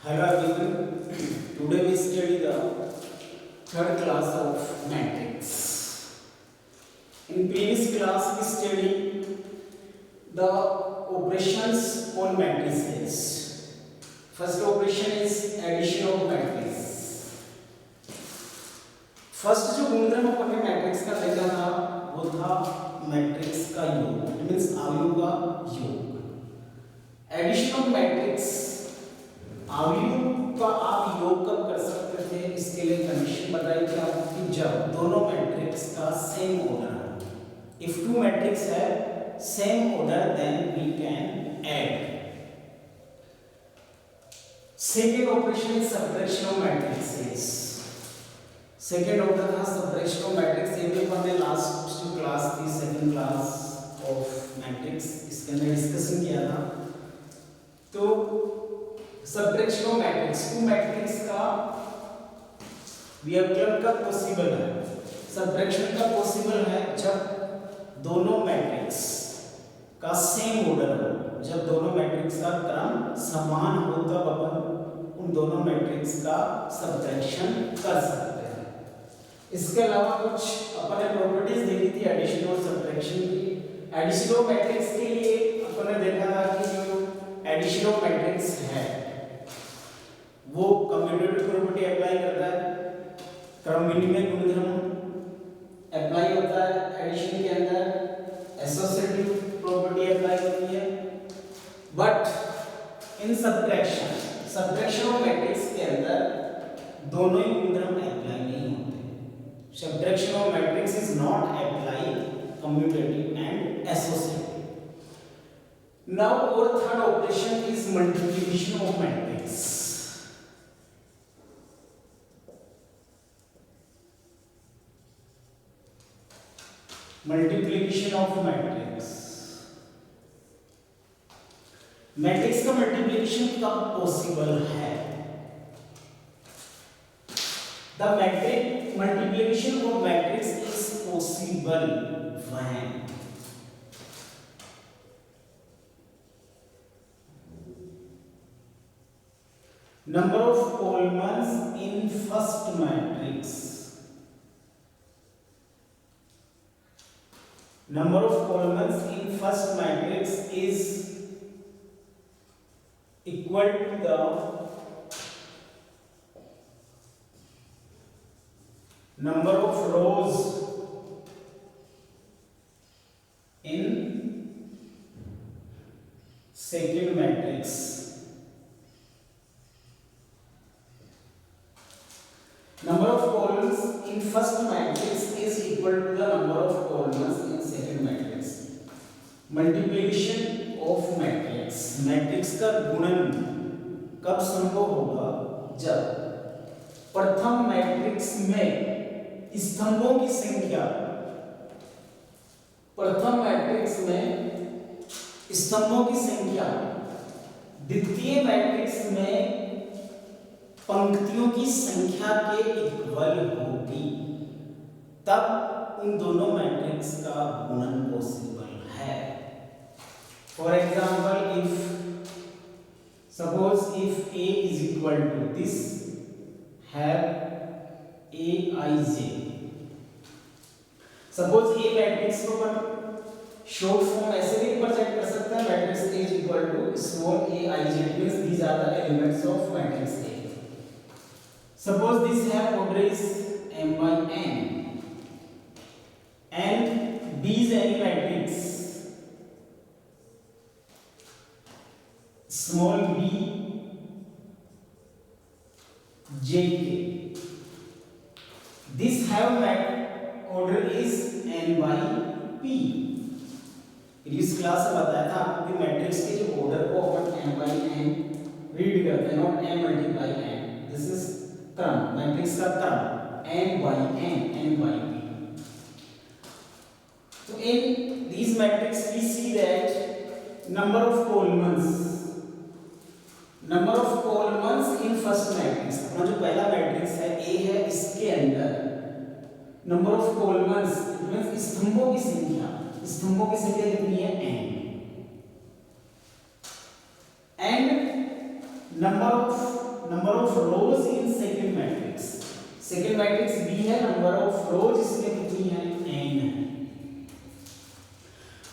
Hello everyone. Today we study the third class of matrix. In previous class we studied the operations on matrices. First operation is addition of matrix. First जो गुणधर्म अपन ने matrix का देखा था वो था matrix का योग, इट मींस अवयव का योग. एडिशन ऑफ मैट्रिक्स, अवयव का आप योग कब कर सकते थे, इसके लिए कंडीशन बताई थी आपको कि जब दोनों मैट्रिक्स का सेम ऑर्डर हो. इफ टू मैट्रिक्स है same order then we can add. Second operation is subtraction of matrices. Second order था सब्ट्रैक्शन ऑफ मैट्रिक्स. ये भी हमने लास्ट जो क्लास थी सेकंड क्लास ऑफ मैट्रिक्स, इसके अंदर डिस्कशन किया था. तो subtraction of matrix, two matrix का व्यवकलन कब पॉसिबल है? सब्ट्रैक्शन का पॉसिबल है जब दोनों मैट्रिक्स का सेम ऑर्डर हो, जब दोनों मैट्रिक्स का क्रम समान हो, तब अपन उन दोनों मैट्रिक्स का सब्ट्रैक्शन कर सकते हैं. इसके अलावा कुछ अपन ने प्रॉपर्टीज देखी थी एडिशन और सब्ट्रैक्शन की. एडिशन ऑफ मैट्रिक्स के लिए अपन ने देखा था कि जो एडिशन ऑफ मैट्रिक्स है वो कम्यूटेटिव प्रॉपर्टी अप्लाई करता है, क्रम विनिमय गुणधर्म अप्लाई होता है एडिशन के अंदर, एसोसिएटिव प्रॉपर्टी अप्लाई होती है. But in subtraction of matrix के अंदर दोनों ही गुणधर्म अप्लाई नहीं होते. Subtraction of matrix is not applied commutative and associative. Now our third operation is multiplication of matrix. Multiplication of matrix. Matrix का मल्टीप्लिकेशन कब पॉसिबल है? The multiplication of matrix is possible when number of columns in first matrix, number of columns in first matrix is equal to the number of rows in second matrix. Number of columns in first matrix is equal to the number of columns in second matrix. Multiplication of matrix. Matrix का गुणन कब संभव होगा? जब प्रथम matrix में स्तंभों की संख्या, प्रथम मैट्रिक्स में स्तंभों की संख्या द्वितीय मैट्रिक्स में पंक्तियों की संख्या के इक्वल होगी, तब उन दोनों मैट्रिक्स का गुणन पॉसिबल है. For example, if suppose if A is equal to this, have Aij. Suppose A matrix को अपन शॉर्ट फॉर्म ऐसे भी रिप्रेजेंट कर सकते हैं, matrix A is equal to small aij, means these are the elements of matrix A. Suppose this have order is m by n and B is any matrix small b jk. This have order is n by p. इस class में बताया था आपको कि matrix के जो order को अपन m by n read करते हैं, not m multiply n. This is क्रम, मैट्रिक्स का क्रम n by p. तो in these matrix we see that number of columns in first matrix, अपना जो पहला मैट्रिक्स है A है, इसके अंदर नंबर ऑफ कॉलम्स मींस स्तंभों की संख्या कितनी है? n. And number of number of rows in second matrix, second matrix B है, नंबर ऑफ रोज इसमें कितनी है, n है।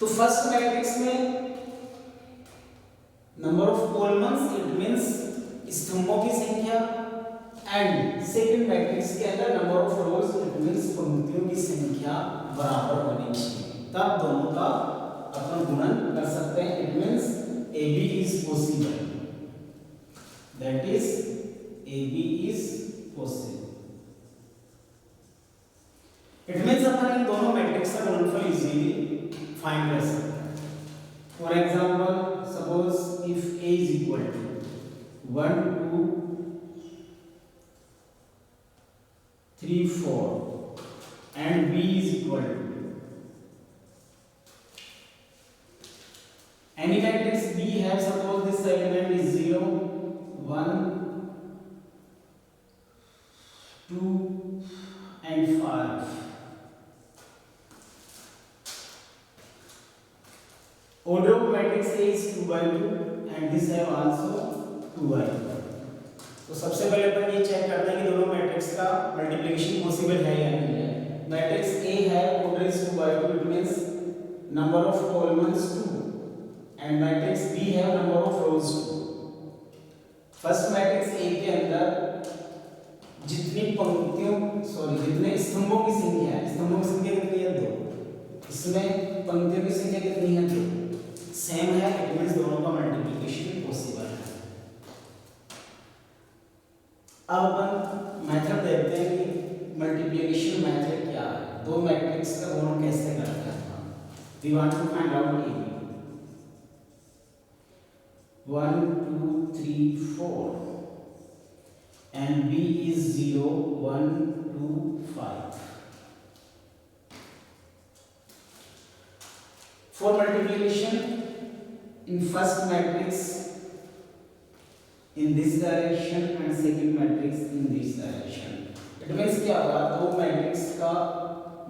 तो फर्स्ट मैट्रिक्स में number of columns it means स्तंभों की संख्या, एंड सेकंड मैट्रिक्स के अंदर number of rows it means पंक्तियों की संख्या बराबर होनी चाहिए, तब दोनों का अपन गुणन कर सकते हैं। It means AB is possible, that is AB is possible। It means अपन इन दोनों मैट्रिक्स का गुणनफल इजीली फाइंड कर सकते हैं। For example suppose if A is equal to 1 2 3 4 and B is equal to any matrix B have, suppose this element is 0 1 2 and 5, order of matrix A is 2 by 2 and this have also 2 by 2। तो सबसे पहले अपन ये check करते हैं कि दोनों matrix का multiplication possible है या नहीं है। मैट्रिक्स A है order is 2 by 2, it means number of columns 2 and matrix B have number of rows 2। First matrix A के अंदर जितनी पंक्तियों जितने स्तंभों की संख्या है, स्तंभों की संख्या कितनी है, 2। इसमें पंक्तियों की संख्या कितनी है, 2, सेम है, इट मींस दोनों का मल्टीप्लिकेशन पॉसिबल है। अब अपन मेथड देखते हैं कि मल्टीप्लिकेशन मेथड क्या है, दो मैट्रिक्स का गुणन कैसे करते हैं। We want to find out A 1 2 3 4 and B is 0 1 2 5। For multiplication in first matrix in this direction and second matrix in this direction, it means क्या होगा, दो मैट्रिक्स का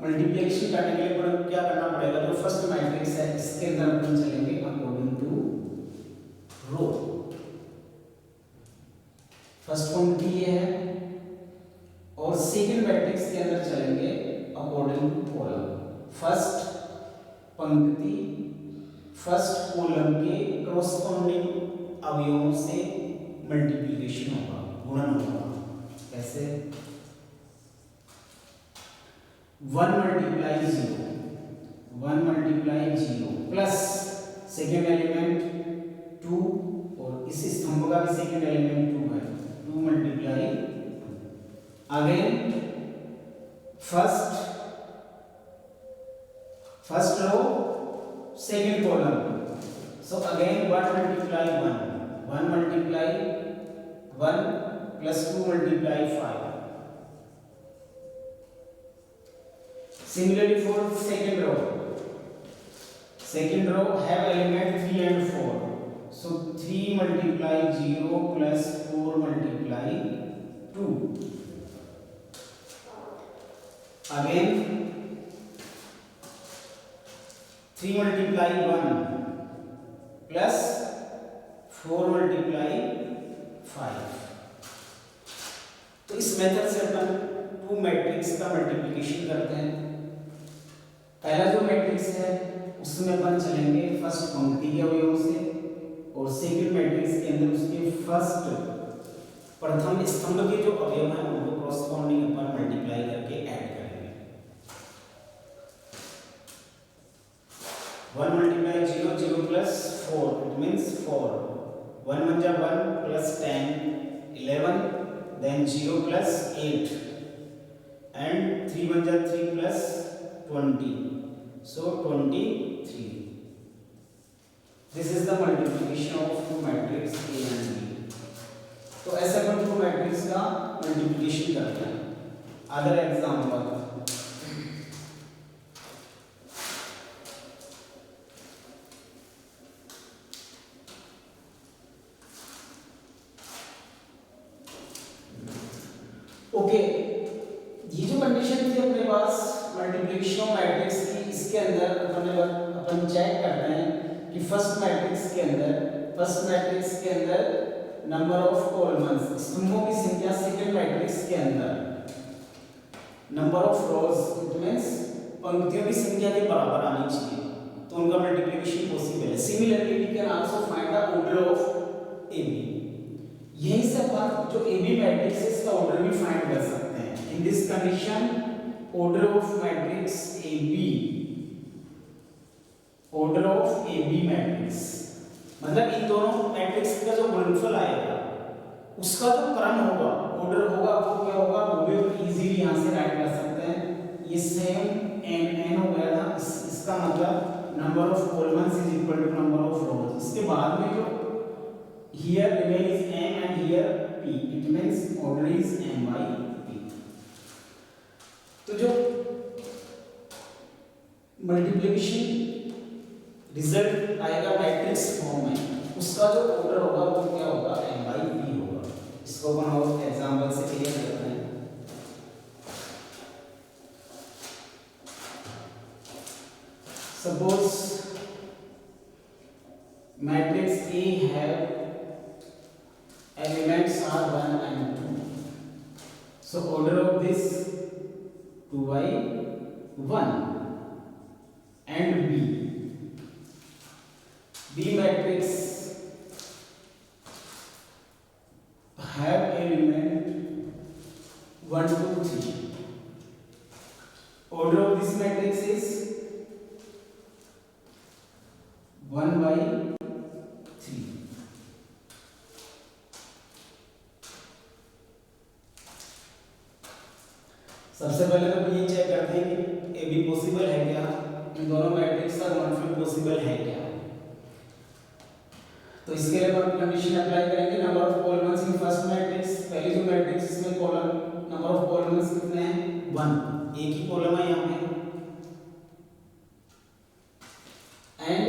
मल्टीप्लिकेशन करने के लिए अपन क्या करना पड़ेगा, जो फर्स्ट मैट्रिक्स है इसके अंदर अपन चलेंगे अकॉर्डिंग टू रो। फर्स्ट पंक्ति ये है और सेकंड मैट्रिक्स के अंदर चलेंगे अकॉर्डिंग टू कॉलम। फर्स्ट पंक्ति फर्स्ट कॉलम के कॉरस्पॉन्डिंग अवयवों से मल्टीप्लिकेशन होगा, गुणन होगा। कैसे, 1 multiply 0 1 multiply 0 plus second element 2 और इस स्तंभ का भी सेकेंड एलिमेंट 2 है, 2 multiply 2। Again first row second column, so again 1 multiply 1 multiply 1 plus 2 multiply 5। Similarly for second row have element 3 and 4, so 3 multiply 0 plus 4 multiply 2। Again 3 multiply 1 plus 4 multiply 5। तो इस method से अपन to matrix का multiplication करते हैं। पहला जो matrix है उसमें अपन चलेंगे फर्स्ट पंक्ति के अवयवों से और सेकंड मैट्रिक्स के अंदर उसके फर्स्ट प्रथम स्तंभ के जो अवयव हैं उनको कॉरस्पॉन्डिंग अपन मल्टीप्लाई करके ऐड करेंगे। 1 मल्टीप्लाई 0 0 प्लस 4 इट मींस 4, 1 1 जा 1 प्लस 10 11, देन 0 प्लस 8 and 3 1 जा 3 plus 20, so 23। This is the multiplication of two matrix A and B। तो ऐसे अपन टू मैट्रिक्स का मल्टीप्लिकेशन करते हैं। अदर एग्जांपल, ओके ये जो कंडीशन थी अपने पास मल्टीप्लिकेशन ऑफ मैट्रिक्स की, इसके अंदर अपन चेक करते हैं कि फर्स्ट मैट्रिक्स के अंदर नंबर ऑफ कॉलम्स, स्तंभों की संख्या सेकंड मैट्रिक्स के अंदर, number of rows it means पंक्तियों की संख्या के बराबर आनी चाहिए, तो उनका मल्टीप्लिकेशन पॉसिबल है। Similarly we can also find the order of AB. यही सब बात जो एबी मैट्रिक्स है इसका ऑर्डर भी फाइंड कर सकते हैं। In this condition order of matrix AB, order of AB matrix मतलब इन दोनों मैट्रिक्स का जो गुणनफल आएगा उसका जो क्रम होगा, ऑर्डर होगा, वो क्या होगा, वो भी इजीली यहां से राइट कर सकते हैं। ये सेम n हो गया था, इसका मतलब number of columns is equal to number of rows. इसके बाद में जो here remain is m and here p, it means order is m by p। तो जो मल्टीप्लिकेशन रिजल्ट आएगा मैट्रिक्स फॉर्म में, उसका जो ऑर्डर होगा वो क्या होगा, m by p होगा। इसको हम और एग्जांपल से क्लियर करते हैं। Suppose matrix A have elements are 1 and 2, so order of this 2 by 1 and B matrix have element 1 2 3, order of this matrix is 1 by 3। सबसे पहले तो ये चेक करते हैं कि ए बी पॉसिबल है क्या, इन दोनों मैट्रिक्स का गुणनफल पॉसिबल है क्या। तो इसके लिए हम कंडीशन अप्लाई करेंगे। Number of columns in first matrix, पहली जो मैट्रिक्स इसमें कॉलम नंबर ऑफ कॉलम्स कितने हैं, 1, एक ही कॉलम है यहां पे। And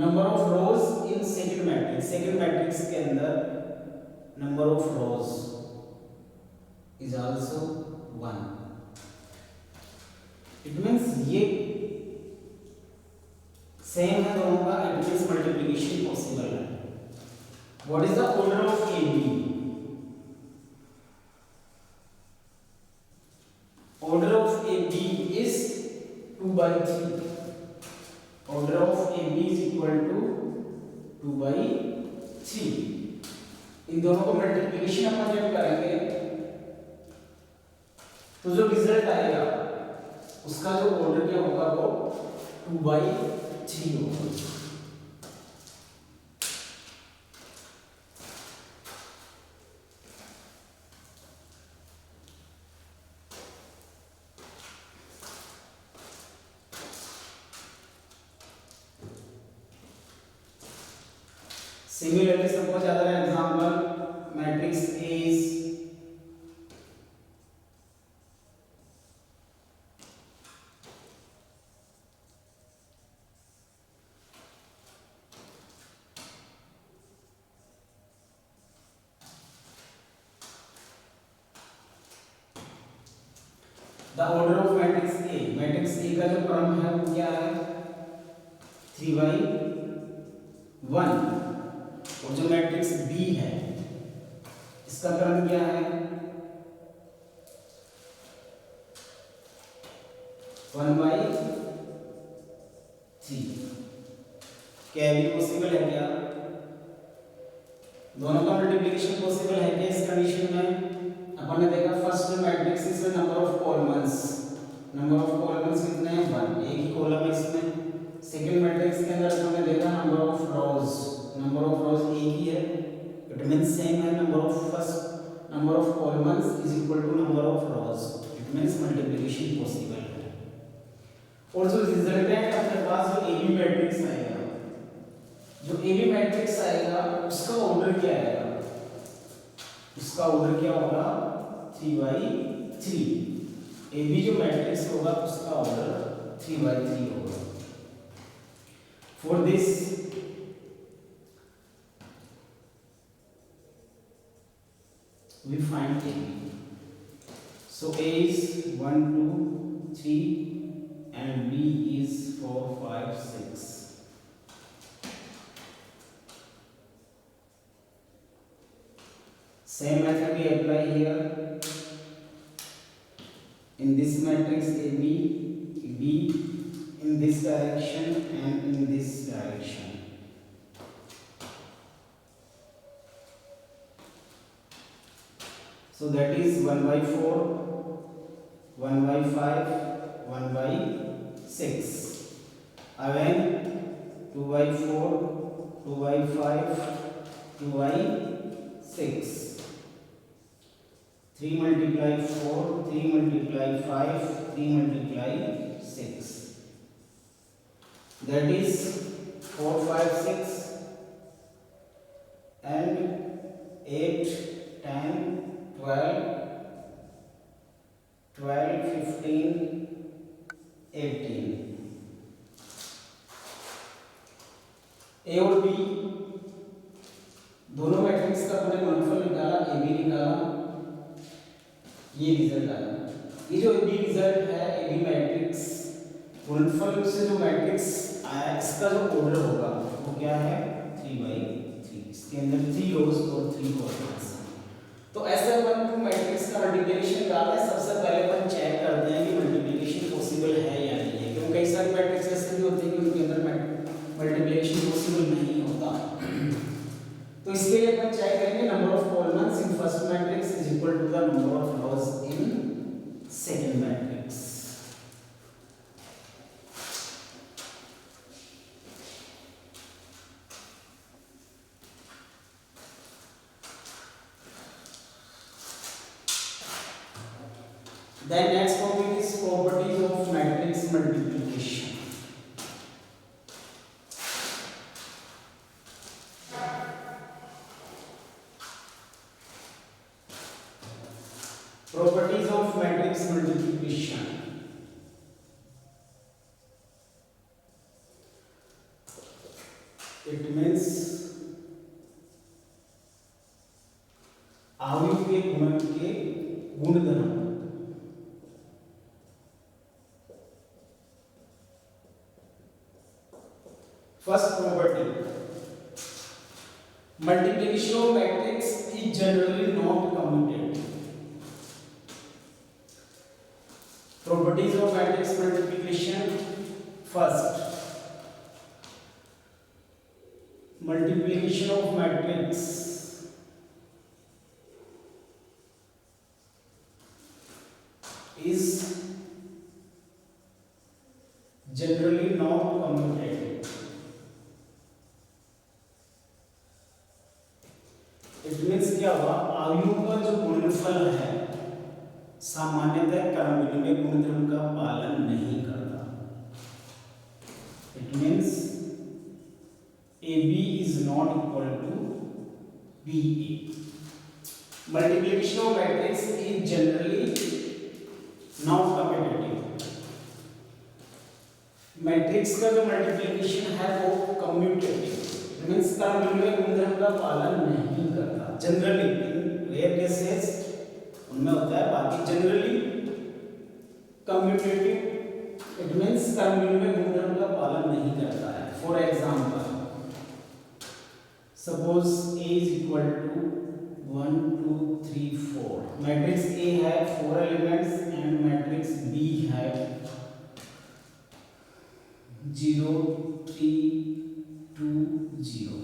number of rows in second matrix, second matrix के अंदर number of rows is also 1। It means ये सेम है दोनों का, इट मींस मल्टीप्लिकेशन पॉसिबल है। What is the order of A B, order of A B is 2 by 3, order of A B is equal to 2 by 3। इन दोनों को multiplication अपन जब करेंगे तो जो रिजल्ट आएगा उसका जो ऑर्डर क्या होगा, वो 2 by 3 होगा। Similarly, suppose other example, matrix A is the order of matrix A, matrix A का जो क्रम है वो क्या है, 3 by 1। और जो मैट्रिक्स B है इसका क्रम क्या है, 1 by 3। क्या ये पॉसिबल है क्या, दोनों का मल्टीप्लिकेशन पॉसिबल है क्या। इस कंडीशन में अपन ने देखा फर्स्ट मैट्रिक्स इसमें number of columns, number of columns कितने हैं, 1, एक ही कॉलम है इसमें। सेकंड मैट्रिक्स के अंदर हमने देखा number of rows, number of rows एक ही है, इट मींस सेम है। Number of first number of columns is equal to number of rows, it means multiplication possible है। और जो रिजल्टेंट अपने पास जो एबी मैट्रिक्स आएगा, जो एबी मैट्रिक्स आएगा उसका ऑर्डर क्या आएगा, उसका ऑर्डर क्या होगा, 3 by 3। एबी जो मैट्रिक्स होगा उसका ऑर्डर 3 by 3 होगा। For this we find A, so A is 1 2 3 and B is 4 5 6। Same method we apply here. In this matrix AB, B in this direction and in this direction. So that is 1 by 4, 1 by 5, 1 by 6. Again 2 by 4, 2 by 5, 2 by 6. 3 multiply 4, 3 multiply 5, 3 multiply 6. That is 4, 5, 6 and 8, 10, 12, 15, 18. ए और B दोनों matrix का हमने गुणनफल निकाला, A B निकाला, ये result आया। ये जो बी रिजल्ट है ए बी मैट्रिक्स गुणनफल से जो मैट्रिक्स आया इसका जो ऑर्डर होगा वो क्या है 3/3। इसके अंदर 3 रोज और 3 कॉलम्स। तो ऐसे अपन को मैट्रिक्स का मल्टीप्लिकेशन निकालना है। सबसे पहले अपन चेक करते हैं कि मल्टीप्लिकेशन पॉसिबल है या नहीं है, क्योंकि कई सारे मैट्रिक्स ऐसे भी होते हैं कि उनके अंदर मल्टीप्लिकेशन पॉसिबल नहीं होता। तो इसके लिए अपन चेक करेंगे number of columns in first matrix is equal to the number of rows in second matrix. Then next topic is properties of matrix multiplication. Properties of matrix multiplication. It means अवयव के गुणन के गुणधर्म। First property, multiplication of matrix is generally not commuted. Properties of matrix multiplication. First, multiplication of matrix is generally not commuted. It means क्या हुआ, अवयवों का जो गुणनफल है सामान्यतः क्रमविलोमी गुणधर्म का पालन नहीं करता। It means A B is not equal to B A. Multiplication of matrix is generally not commutative. Matrix का जो मल्टीप्लिकेशन है वो कम्यूटेटिव मीन्स क्रमविलोमी गुणधर्म का पालन नहीं करता। जनरली इन रेयर केसेस उनमें होता है, बाकी जनरली कम्यूटेटिव इट मीन्स क्रमविलोमी गुणधर्म का पालन नहीं करता है। For example, suppose A is equal to 1 2 3 4। Matrix A है 4 एलिमेंट्स एंड मैट्रिक्स B है 0 3 2 0।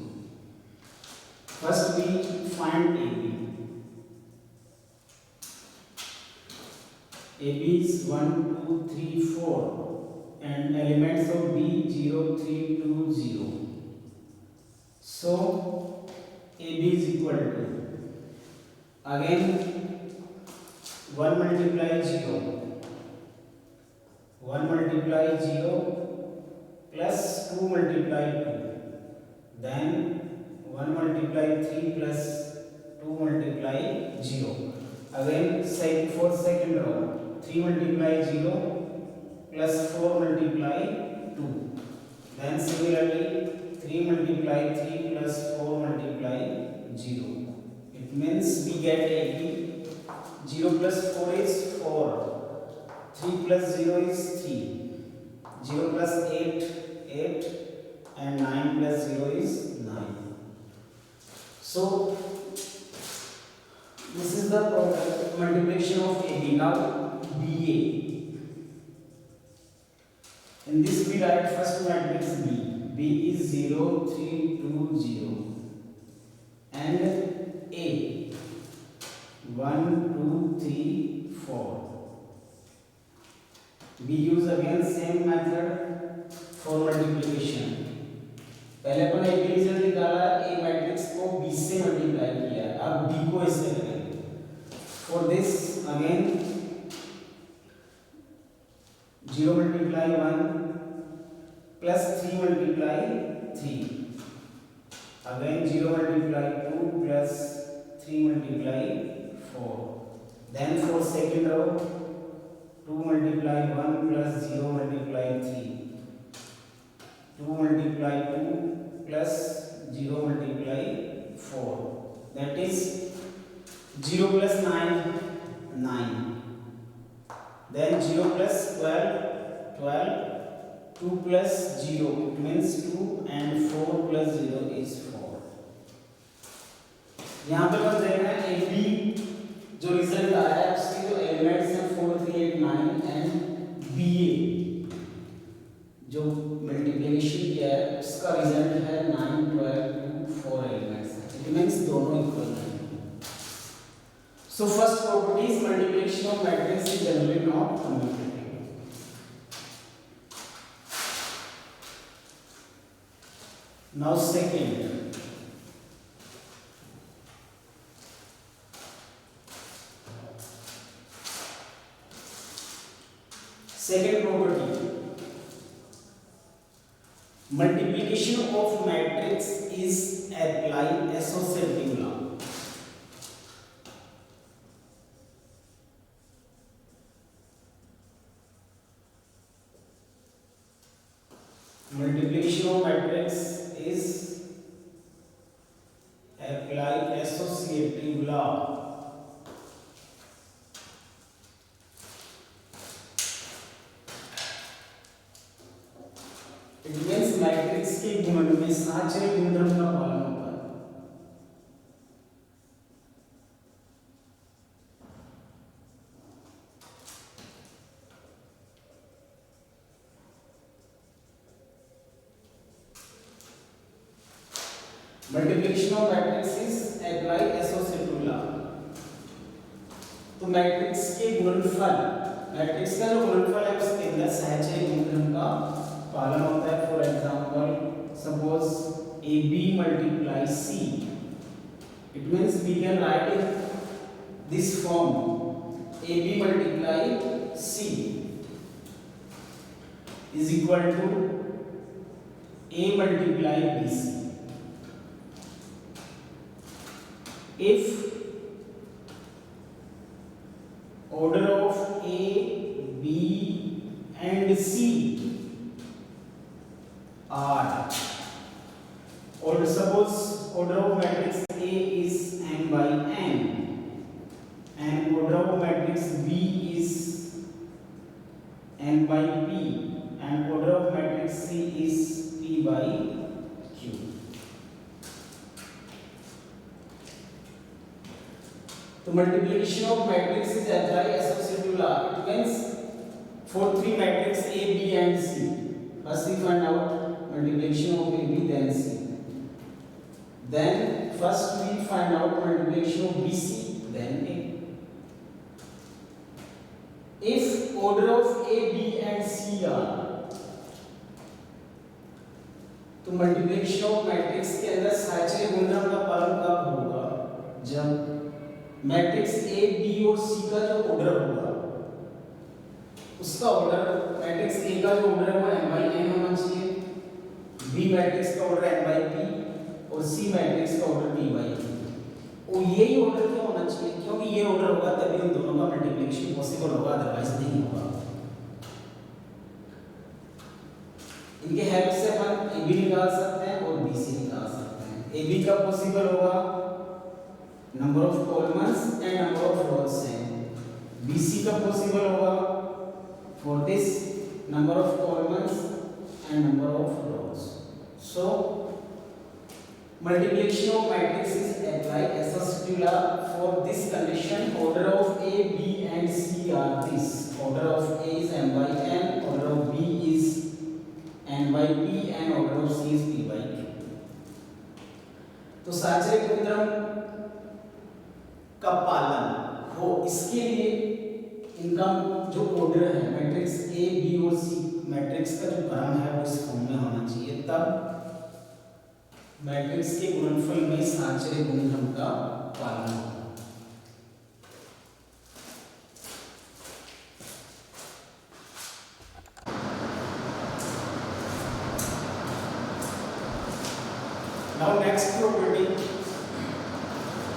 First we find AB. AB is 1 2 3 4 and elements of B 0 3 2 0. So AB is equal to, again 1 multiply 0, 1 multiply 0 plus 2 multiply 2, then 1 multiply 3 plus 2 multiply 0. Again for second row 3 multiply 0 plus 4 multiply 2. Then similarly 3 multiply 3 plus 4 multiply 0. It means we get 80. 0 plus 4 is 4. 3 plus 0 is 3. 0 plus 8 8 and 9 plus 0 is 9. So A. Now BA. In this we write first matrix B. B is 0, 3, 2, 0. And A 1, 2, 3, 4. We use again same method for multiplication. पहले अपन ए B result निकाला, A matrix को B से multiply किया, अब B को इससे करेंगे. For this again 0 multiply 1 plus 3 multiply 3, again 0 multiply 2 plus 3 multiply 4. Then for second row 2 multiply 1 plus 0 multiply 3, 2 multiply 2 plus 0 multiply 4, that is 0 plus 9, 9. Then 0 plus 12, 12. 2 plus 0, it means 2, and 4 plus 0 is 4. यहाँ पे बस देखना है A B जो result आया है उसके जो एलिमेंट्स हैं 4, 3, 8, 9 एंड बी ए जो मल्टीप्लिकेशन किया है उसका रिजल्ट है 9, 12, 2, 4 एलिमेंट्स. इट मींस दोनों इक्वल हैं. So first property is multiplication of matrix is generally not commutative. Now second, second property, multiplication of matrix is applied associative law. Multiplication of matrix is applied associative law. It means matrix के गुणन में साचरे गुणधर्म का पालन होता है. Multiplication of matrix is applied associative law. तो matrix के गुणनफल, मैट्रिक्स का जो गुणनफल है उसके अंदर साचरे गुणधर्म का पालन होता है. For example suppose A B multiply C, it means we can write in this form A B multiply C is equal to A multiply B C. If order of A, B and C are, or suppose order of matrix A is m by n and order of matrix B is n by p and order of matrix C is p by q. तो multiplication of matrix is applied associative law. It means for three matrix A, B and C, first we find out multiplication of A, B then C. Then first we find out multiplication of B, C then A. If order of A, B and C are, तो multiplication of matrix के अंदर साचरे गुणधर्म का पालन कब होगा? जब matrix A B और सी का जो ऑर्डर होगा उसका ऑर्डर, मैट्रिक्स ए का जो ऑर्डर है वो m by n होना चाहिए, बी मैट्रिक्स का ऑर्डर m by p और सी मैट्रिक्स का ऑर्डर p by q. और यही ऑर्डर क्यों होना चाहिए? क्योंकि ये ऑर्डर होगा तभी उन दोनों का मल्टीप्लिकेशन पॉसिबल होगा, अदरवाइज नहीं होगा. इनके हेल्प से अपन ए बी निकाल सकते हैं और बी सी निकाल सकते हैं. ए बी का पॉसिबल होगा number of columns and number of रोज हैं. BC का पॉसिबल होगा for this number of columns and number of rose. So multiplication of matrix is applied as a formula for this condition. Order of A, B and C are this. Order of A is m by n, order of B is n by p and order of C is p by q. तो साचरे गुणधर्म का पालन हो इसके लिए इनका जो order है मैट्रिक्स ए बी और सी मैट्रिक्स का जो क्रम है वो इस फॉर्म में होना चाहिए, तब मैट्रिक्स के गुणनफल में साचरे गुणधर्म का पालन होगा। Now next property,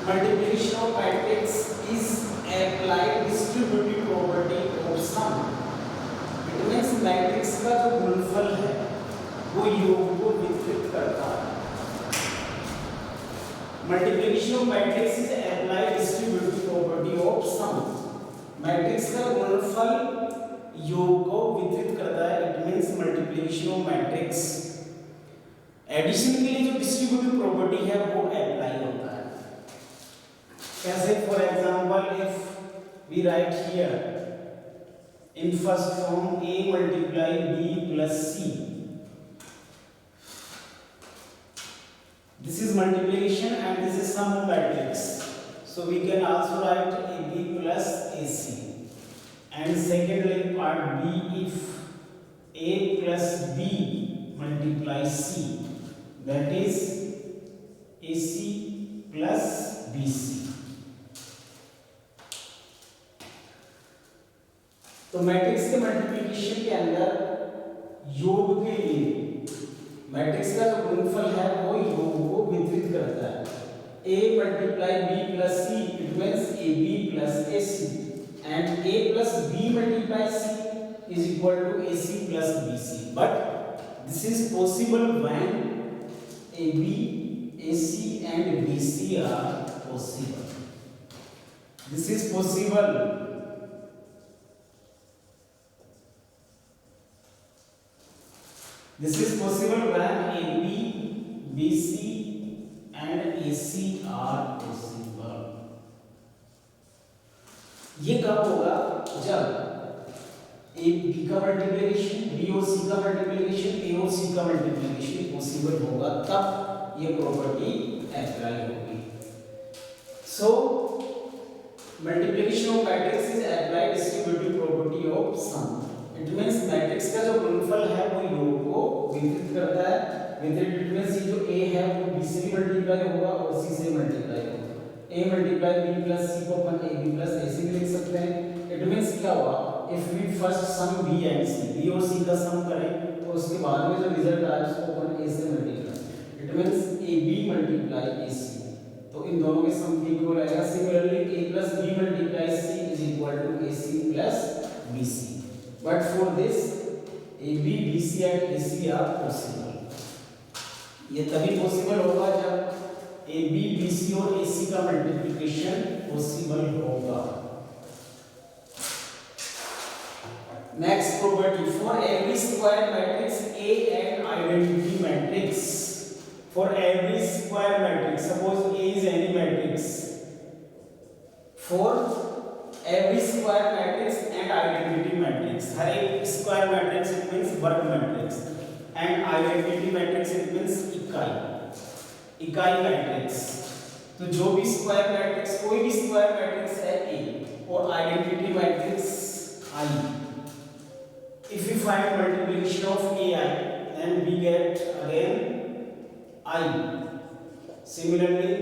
multiplication of matrix is applied distributive property of sum. It means matrix का जो गुणनफल है वो योग को वितरित करता है। Multiplication of matrix is applied distributive property of sum. Matrix का गुणनफल योग को वितरित करता है। It means multiplication of matrix addition के लिए जो डिस्ट्रीब्यूटिव प्रॉपर्टी है वो अप्लाई होता है। कैसे? For example if we write here in first form a multiply b plus c, this is multiplication and this is sum of matrix, so we can also write ab plus ac. And secondly part b, if a plus b multiply c, that is AC plus BC. तो matrix के multiplication के अंदर योग के लिए matrix का जो गुणनफल है वो योग को वितरित करता है। A multiply B plus C, it means AB plus AC, and A plus B multiply C is equal to AC plus BC. But this is possible when AB, AC and BC are possible. This is possible when AB, BC and AC are possible. ये कब होगा? जब A B का multiplication, B और C का multiplication, A और C का multiplication possible होगा, तब ये प्रॉपर्टी अप्लाई होगी। So multiplication of matrix is applied distributive property of sum. It means matrix का जो गुणनफल है वो योग को वितरित करता है। वितरित इट मींस ये जो A है वो B से भी मल्टीप्लाई होगा और C से मल्टीप्लाई होगा। A multiply B plus C को अपन AB प्लस AC भी लिख सकते हैं। इट मींस क्या हुआ? If we first sum B and C, B और C का सम करें तो उसके बाद में जो रिजल्ट आए उसको अपन A से multiply, it means AB multiply AC, तो इन दोनों के सम B को आएगा। Similarly A plus B multiply C is equal to AC plus BC, but for this AB, BC and AC are possible. ये तभी पॉसिबल होगा जब AB, BC और AC का मल्टीप्लिकेशन पॉसिबल होगा। Next property, for every square matrix A and identity matrix, for every square matrix, suppose A is any matrix, for every square matrix and identity matrix, हर एक square matrix it means वर्ग matrix and identity matrix it means इकाई matrix। तो जो भी square matrix, कोई भी square matrix है A और identity matrix I, if we find multiplication of AI, then we get again I. Similarly,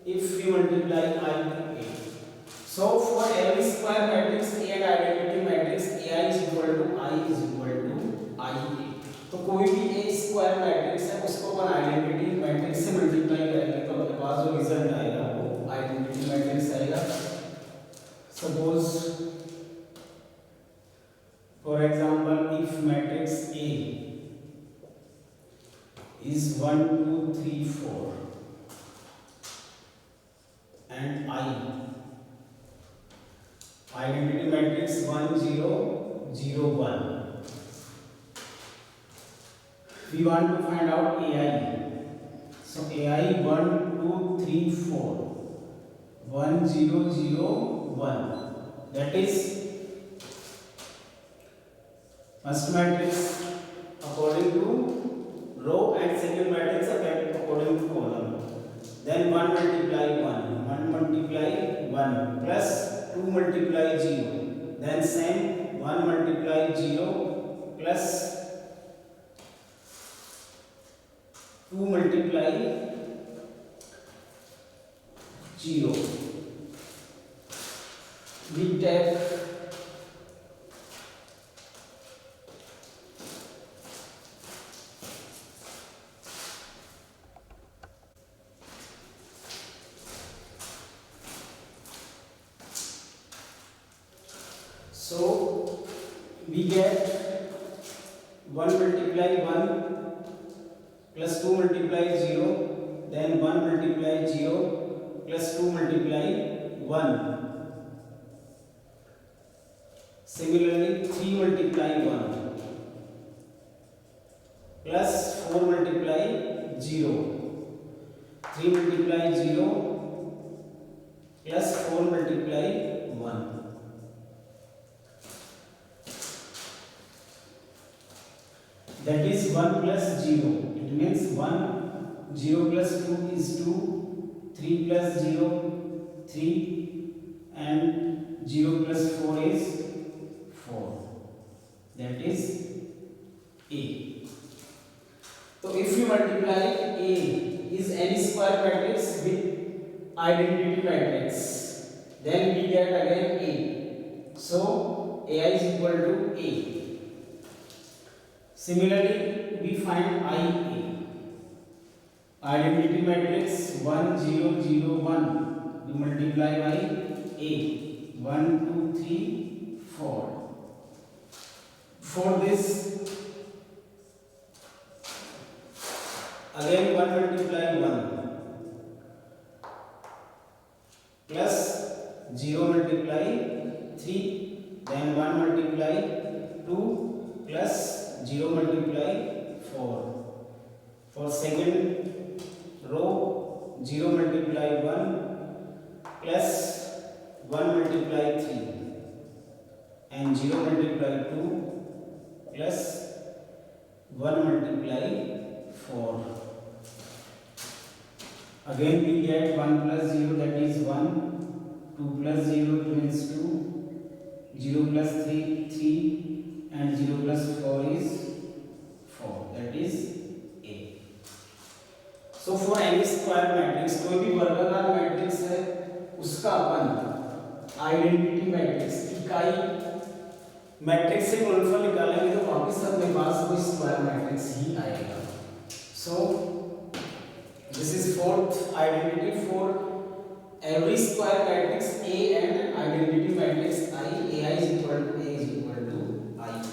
if we multiply I to A, so for every square matrix A and identity matrix AI is equal to I is equal to IA. तो कोई भी A square matrix है उसको अपन identity matrix से multiply करेंगे तो अपने पास जो result आएगा वो identity matrix आएगा। Suppose for example, if matrix A is 1 2 3 4 and identity matrix 1 0 0 1, we want to find out AI, So AI 1 2 3 4 1 0 0 1, that is first matrix according to row and second matrix according to column. Then 1 multiply 1, 1 multiply 1 plus 2 multiply 0. Then same 1 multiply 0 plus 2 multiply 0. We take so we get 1 multiply 1 plus 2 multiply 0, then 1 multiply 0 plus 2 multiply 1. Similarly 3 multiply 1 plus 4 multiply 0. 3 multiply 0 plus 4 multiply 1. That is 1 plus 0. It means 1, 0 plus 2 is 2, 3 plus 0, 3, and 0 plus 4 is 4. That is A. So if you multiply A is any square matrix with identity matrix, then we get again A. So AI is equal to A. Similarly, we find IA. Identity matrix 1 0 0 1. We multiply by A. 1 2 3 4. For this, again 1 multiply 1 plus 0 multiply 3. Then 1 multiply 2 plus 0 multiply 4. For second row, 0 multiply 1 plus 1 multiply 3 and 0 multiply 2 plus 1 multiply 4. Again we get 1 plus 0, that is 1, 2 plus 0 means 2, 0 plus 3 3, and 0 plus 4 is 4, that is A. So for any square matrix, कोई भी वर्गाकार matrix है उसका अपन identity matrix इकाई matrix से गुणनफल निकालेंगे तो वापस अपने पास वो स्क्वायर मैट्रिक्स ही आएगा. So this is fourth identity for every square matrix A and identity matrix I. AI is equal to A is equal to IA.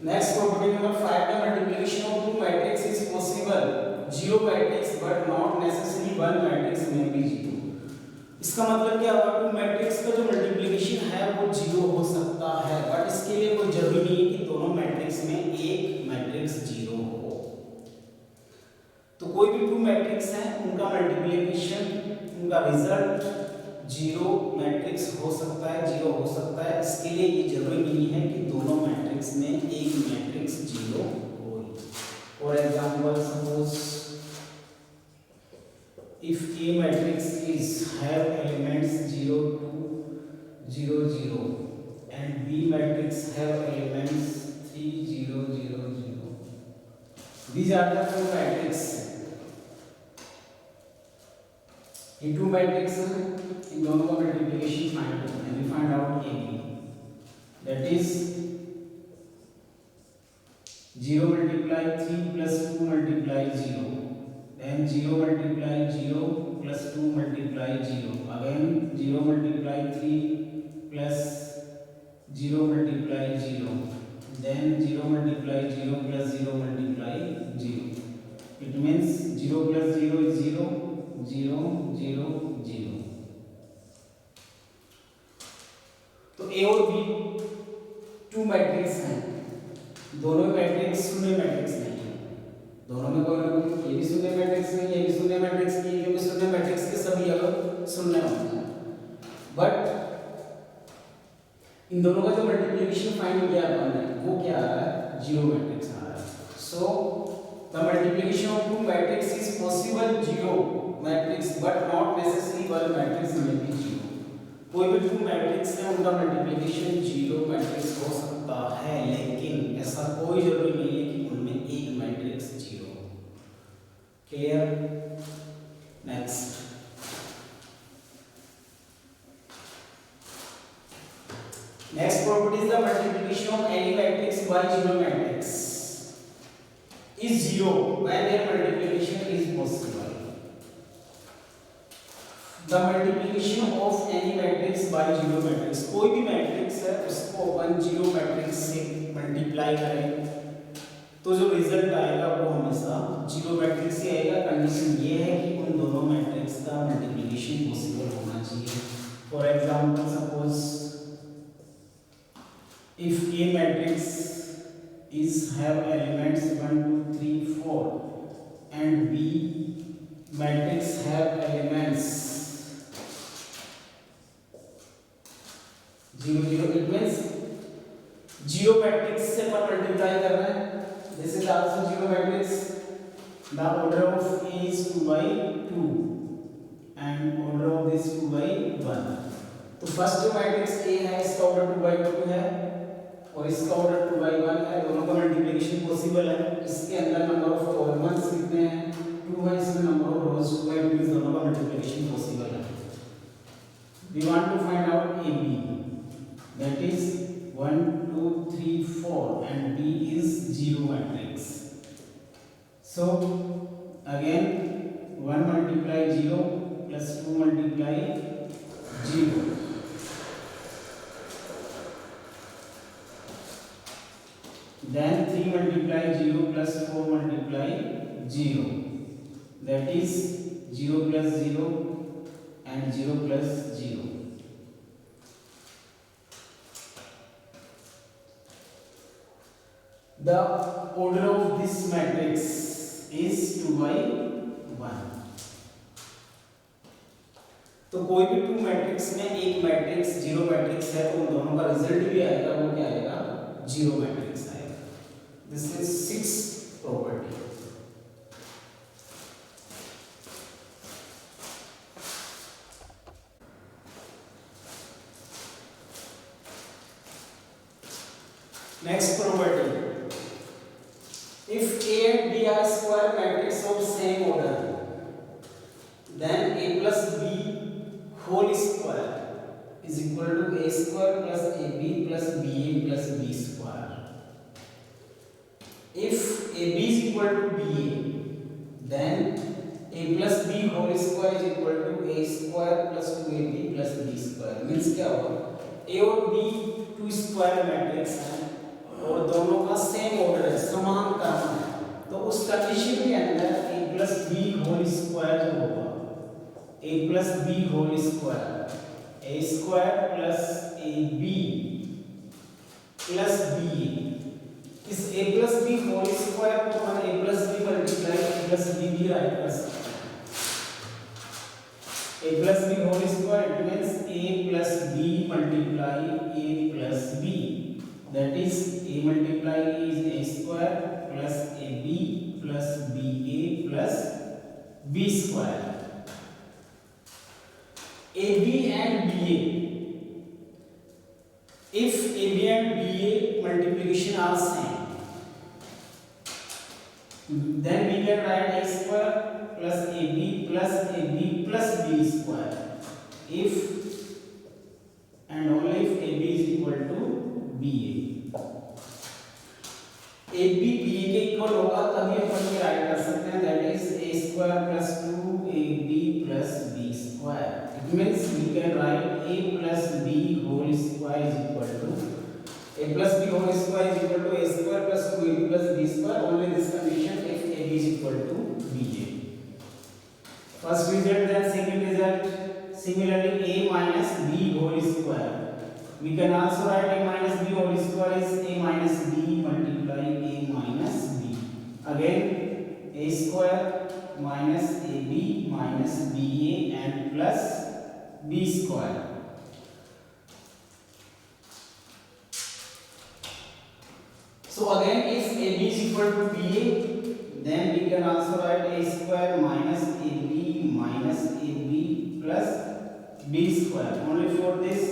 Next property number 5, the multiplication of two matrices is possible. Zero matrix but not necessarily one matrix may be zero. इसका मतलब क्या हुआ, to matrix का जो multiplication है वो zero हो सकता है, बट इसके लिए कोई जरूरी नहीं है कि दोनों मैट्रिक्स में एक मैट्रिक्स जीरो हो. तो कोई भी टू मैट्रिक्स है उनका मल्टीप्लिकेशन, उनका रिजल्ट जीरो मैट्रिक्स हो सकता है, जीरो हो सकता है. इसके लिए ये जरूरी नहीं है कि दोनों मैट्रिक्स में एक मैट्रिक्स जीरो हो. For example suppose if A matrix is have elements 0 2 0 0 and B matrix have elements 3 0 0 0, these are the two matrices. ये two matrix इन दोनों का मल्टीप्लिकेशन फाइंड करना है. We find out AB, that is 0 multiply 3 plus 2 multiply 0. Then 0 multiply 0 plus 2 multiply 0. Again 0 multiply 3 plus 0 multiply 0. Then 0 multiply 0 plus 0 multiply 0. It means 0 plus 0 is 0, 0 0 0. ए और B two matrix हैं, दोनों matrix शून्य matrix नहीं है, दोनों में कोई ना कोई, ये भी शून्य मैट्रिक्स नहीं, ये भी शून्य मैट्रिक्स नहीं, क्योंकि शून्य मैट्रिक्स के सभी अगर शून्य होते हैं। बट इन दोनों का जो मल्टीप्लिकेशन फाइंड किया अपन ने वो क्या आ रहा है, जीरो मैट्रिक्स आ रहा है। So the multiplication of two matrix is possible zero matrix but not necessary one matrix में बी जीरो। कोई भी टू मैट्रिक्स है उनका मल्टीप्लिकेशन जीरो मैट्रिक्स हो सकता है, लेकिन ऐसा कोई जरूरी नहीं है कि उनमें एक मैट्रिक्स जीरो हो। Clear? Next, next property is the multiplication of any matrix by zero matrix is zero when their multiplication is possible. The multiplication of any matrix by zero matrix, कोई भी मैट्रिक्स है उसको अपन zero matrix से multiply करें तो जो result आएगा वो हमेशा जीरो मैट्रिक्स से आएगा। कंडीशन ये है कि उन दोनों मैट्रिक्स का मल्टीप्लिकेशन पॉसिबल होना चाहिए। For example suppose if A matrix is have elements 1 2 3 4 and B matrix have elements 0 0, it means zero matrix से पर मल्टीप्लाई कर रहे हैं। This is also zero matrix. The order of A is 2 by 2 and order of this 2 by 1. तो first जो matrix A है इसका order 2 by 2 है और इसका ऑर्डर 2 by 1 है, दोनों का मल्टीप्लिकेशन पॉसिबल है। इसके अंदर नंबर ऑफ कॉलम्स कितने हैं, 2 है, इसमें नंबर ऑफ रोज 2 by 2, दोनों का मल्टीप्लिकेशन पॉसिबल है। We want to find out AB, that is 1 2 3 4 and B is zero matrix. So again 1 multiply 0 plus 2 multiply 0, then 3 multiply 0 plus 4 multiply 0, that is 0 plus 0 and 0 plus 0. The order of this matrix is 2 by 1. तो कोई भी two matrix में एक matrix zero matrix है तो उन दोनों का रिजल्ट भी आएगा, वो क्या आएगा, जीरो मैट्रिक्स आएगा। This is sixth property. Next property. If A and B are square matrix of same order, then A plus B whole square is equal to A square plus AB plus BA plus B square. If AB is equal to BA, then A plus B whole square is equal to A square plus 2AB plus B square. Means क्या होगा, A और B two square matrix हैं और दोनों का same order है, समान क्रम है, तो उस कंडीशन के अंदर A plus B whole square जो होगा, A plus B whole square, A square plus AB plus BA, इस a plus b whole square को हम a plus b multiply a plus b भी राइट कर सकते हैं। a plus b whole square it means a plus b multiply a plus b, that is a multiply a is a square plus ab plus ba plus b square. ab and ba, if ab and ba multiplication are same, then we can write a square plus ab plus b square if and only if ab is equal to ba। ab ba के equal होगा तभी अपन ये right कर सकते हैं, that is a square plus 2ab plus b square। It means we can write a plus b whole square is equal to a plus b whole square is equal to a square plus 2ab plus b square, only this condition if ab is equal to ba। First result, then second result, similarly a minus b whole square We can also write a minus b whole square is a minus b multiply a minus b. Again a square minus ab minus ba and plus b square. So again if ab is equal to ba, then we can also write a square minus ab minus ab plus b square. Only for this,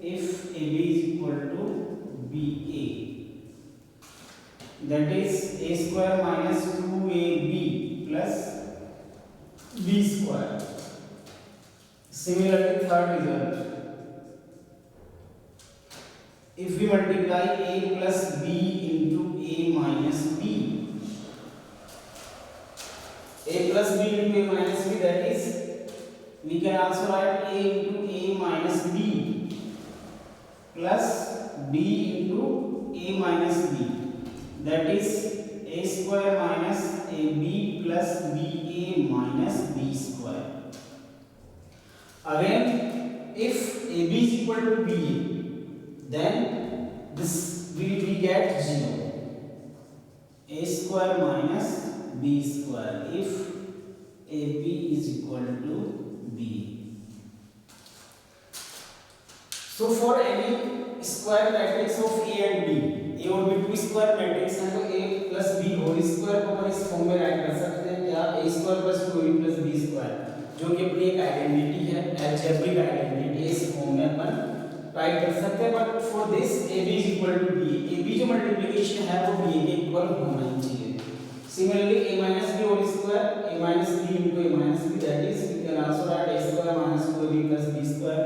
if ab is equal to ba, that is a square minus 2ab plus b square. Similarly, third result, if we multiply a plus b into a minus b, a plus b into a minus b, that is we can also write a into a minus b plus b into a minus b, that is a square minus ab plus ba minus b square. Again if ab is equal to ba, then this we get 0, a square minus b square if ab is equal to b. So for any square matrix of a and b, a और b two square matrix है, तो a plus b whole square को अपन इस form में right कर सकते हैं क्या, a square plus 2ab plus b square, जो कि अपनी एक आइडेंटिटी है, अलजेब्रिक आइडेंटिटी है, इस फॉर्म में अपन राइट कर सकते हैं. But for this ab is equal to b, ab जो मल्टीप्लिकेशन है वो b के इक्वल होना ही चाहिए. Similarly a minus b whole square, a minus b into a minus b, that is we can also write a square minus 2ab plus b square.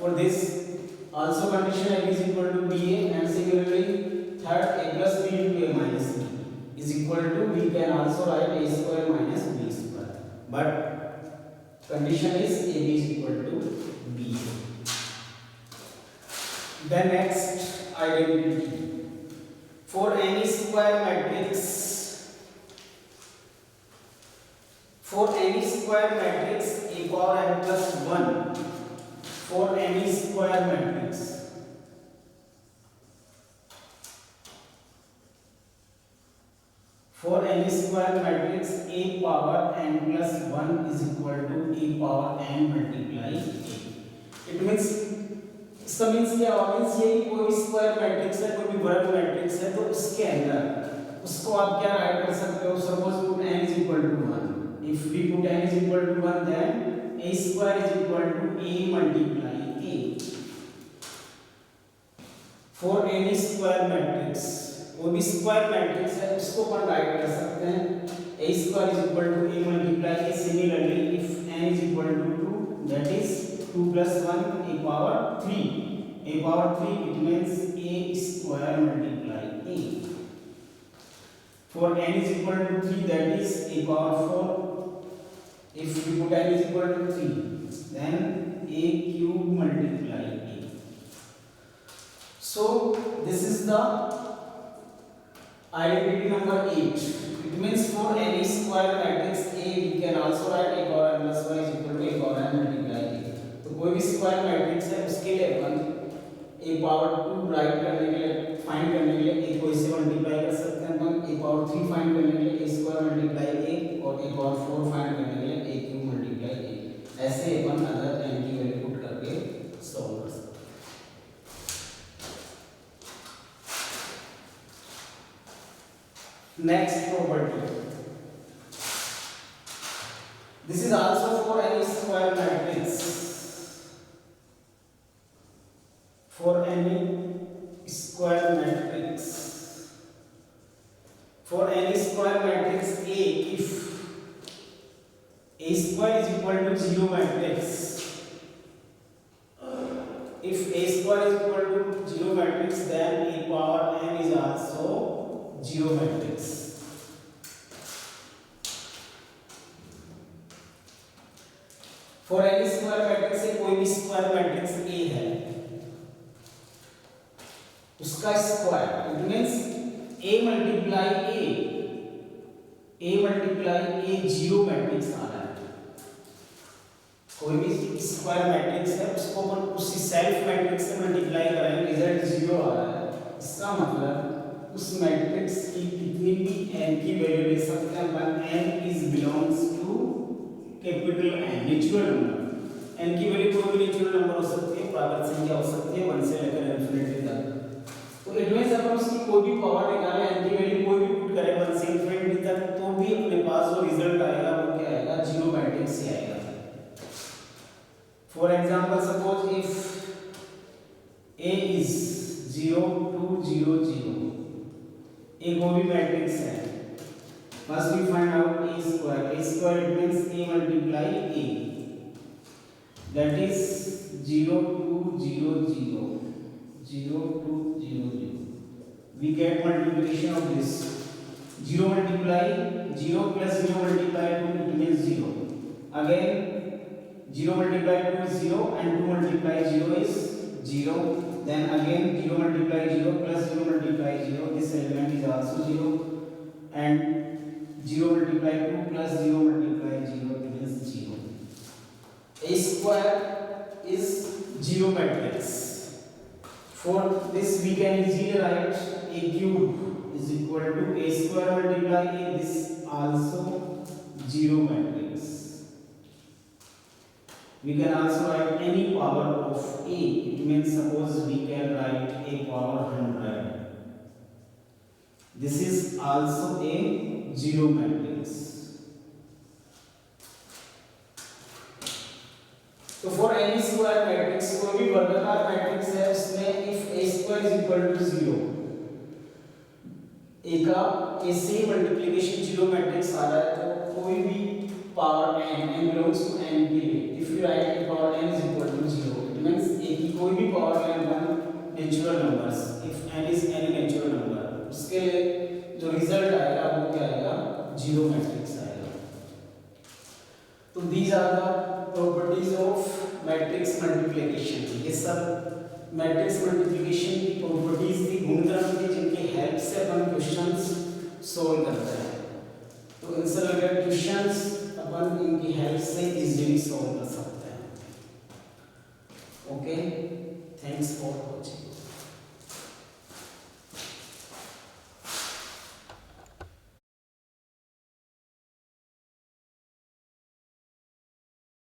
For this also condition ab is equal to ba, and similarly third a plus b into a minus b is equal to, we can also write a square minus b square, but condition is ab is equal to b. The next identity, for any square matrix, for any square matrix a power n plus 1, for any square matrix, for any square matrix a power n plus 1 is equal to a power n multiply a. It means, इसका means क्या होगा, means ये कोई भी square matrix है, कोई भी वर्ग मैट्रिक्स है, तो उसके अंदर उसको आप क्या राइट कर सकते हो, suppose put n is equal to 1. If we put n is equal to 1, then a square is equal to a multiply a. For any square matrix, कोई भी स्क्वायर मैट्रिक्स है उसको अपन राइट कर सकते हैं, a square is equal to a multiply a. Similarly, if n is equal to 2, that is 2 plus 1 a power 3. A power 3, it means a square multiply a. For n is equal to 3, that is a power 4. If we put n is equal to 3, then a cube multiply a. So this is the identity number 8. It means for any square matrix a, we can also write a power n plus 1 is equal to a power n multiply a. तो कोई भी square matrix है उसके लिए अपन a power 2 right करने के लिए, find करने के लिए a को इससे मल्टीप्लाई कर सकते हैं अपन, a पावर 3 फाइंड करने के लिए a स्क्वायर मल्टीप्लाई a, और a पावर 4 फाइंड करने के लिए a क्यूब मल्टीप्लाई a. ऐसे अपन अदर n की वैल्यू पुट करके सॉल्व कर सकते हैं. Next property, this is also for any square matrix, for any square matrix, for any square matrix a, if a square is equal to 0 matrix, if a square is equal to 0 matrix, then a power n is also 0 matrix. For any square matrix से कोई भी square matrix A है, उसका square, it means A multiply A 0 matrix आ रहा है. कोई भी स्क्वायर मैट्रिक्स है उसको अपन उसी सेल्फ मैट्रिक्स से मल्टीप्लाई करें रिजल्ट 0 आ रहा है, इसका मतलब उस मैट्रिक्स की कितनी भी n की वैल्यू ले सकते हैं अपन। n is belongs to capital N, natural number. n की वैल्यू कोई भी नेचुरल नंबर हो सकती है, प्राकृत संख्या हो सकती है 1 से लेकर इन्फिनिटी तक। तो इट मींस अगर उसकी कोई भी पावर निकाले, n की वैल्यू कोई भी पुट करे 1 से इन्फिनिटी तक, तो भी अपने पास जो रिजल्ट आएगा वो क्या आएगा, जीरो मैट्रिक्स ही आएगा। For example suppose if A is 0 2 0 0, एक वो भी मैट्रिक्स है। First we find out a square it means a multiply a, that is 0 2 0 0 0 2 0 0, we get multiplication of this 0 multiply 0 plus 0 multiply 2, it means 0, again 0 multiply 2 is 0 and 2 multiply 0 is 0, then again 0 multiply 0 plus 0 multiply 0, this element is also 0, and 0 multiply 2 plus 0 multiply 0, it means 0. A square is 0 matrix. For this we can easily write a cube is equal to a square multiply a, this also 0 matrix. We can also write any power of a, it means suppose we can write a power 100, this is also a 0 matrix. तो for any square matrix, कोई भी वर्गाकार matrix है उसमें if a square is equal to 0, a का a से multiplication 0 matrix आ रहा है, तो कोई भी power n belongs to n के लिए if you write a power n is equal to 0, it means a की कोई भी power n one natural numbers, if n is any natural number, उसके लिए जो रिजल्ट आएगा वो क्या आएगा, 0 मैट्रिक्स आएगा। तो these are the properties of matrix multiplication. ये सब मैट्रिक्स मल्टीप्लिकेशन की प्रॉपर्टीज की गुणधर्म थी जिनकी हेल्प से अपन क्वेश्चंस सॉल्व करते हैं। तो इनसे रिलेटेड क्वेश्चंस अपन इनकी हेल्प से इजीली सॉल्व कर सकते हैं। Okay, thanks for watching.